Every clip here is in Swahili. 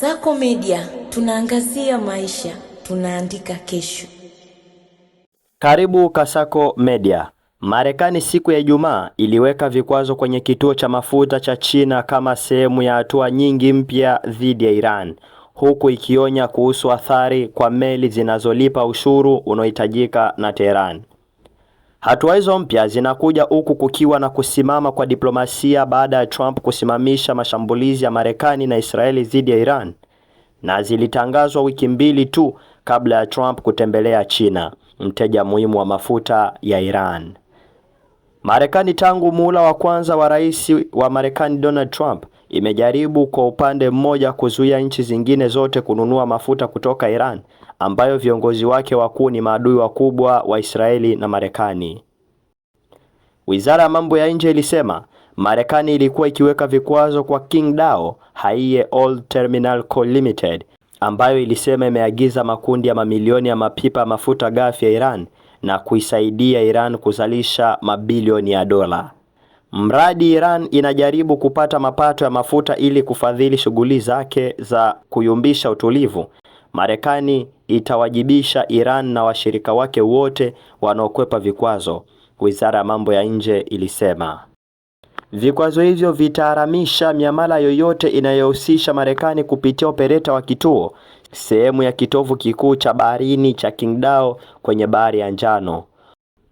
Kasako Media, tunaangazia maisha, tunaandika kesho. Karibu Kasako Media. Marekani siku ya Ijumaa iliweka vikwazo kwenye kituo cha mafuta cha China kama sehemu ya hatua nyingi mpya dhidi ya Iran, huku ikionya kuhusu athari kwa meli zinazolipa ushuru unaohitajika na Tehran. Hatua hizo mpya zinakuja huku kukiwa na kusimama kwa diplomasia baada ya Trump kusimamisha mashambulizi ya Marekani na Israeli dhidi ya Iran, na zilitangazwa wiki mbili tu kabla ya Trump kutembelea China, mteja muhimu wa mafuta ya Iran. Marekani tangu muhula wa kwanza wa rais wa Marekani Donald Trump imejaribu kwa upande mmoja kuzuia nchi zingine zote kununua mafuta kutoka Iran, ambayo viongozi wake wakuu ni maadui wakubwa wa Israeli na Marekani. Wizara ya mambo ya nje ilisema Marekani ilikuwa ikiweka vikwazo kwa Qingdao Haiyue Oil Terminal Co Limited, ambayo ilisema imeagiza makundi ya mamilioni ya mapipa mafuta ghafi ya Iran na kuisaidia Iran kuzalisha mabilioni ya dola. Mradi Iran inajaribu kupata mapato ya mafuta ili kufadhili shughuli zake za kuyumbisha utulivu, Marekani itawajibisha Iran na washirika wake wote wanaokwepa vikwazo, wizara ya mambo ya nje ilisema. Vikwazo hivyo vitaharamisha miamala yoyote inayohusisha Marekani kupitia opereta wa kituo, sehemu ya kitovu kikuu cha baharini cha Qingdao kwenye bahari ya Njano.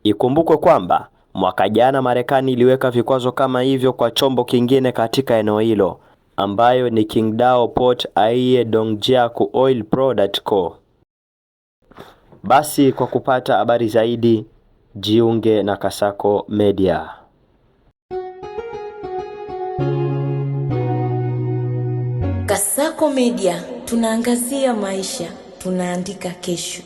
Ikumbukwe kwamba mwaka jana Marekani iliweka vikwazo kama hivyo kwa chombo kingine katika eneo hilo, ambayo ni Qingdao Port Haiyue Dongjiaku Oil Product Co. Basi kwa kupata habari zaidi, jiunge na Kasako Media. Kasako Media, tunaangazia maisha, tunaandika kesho.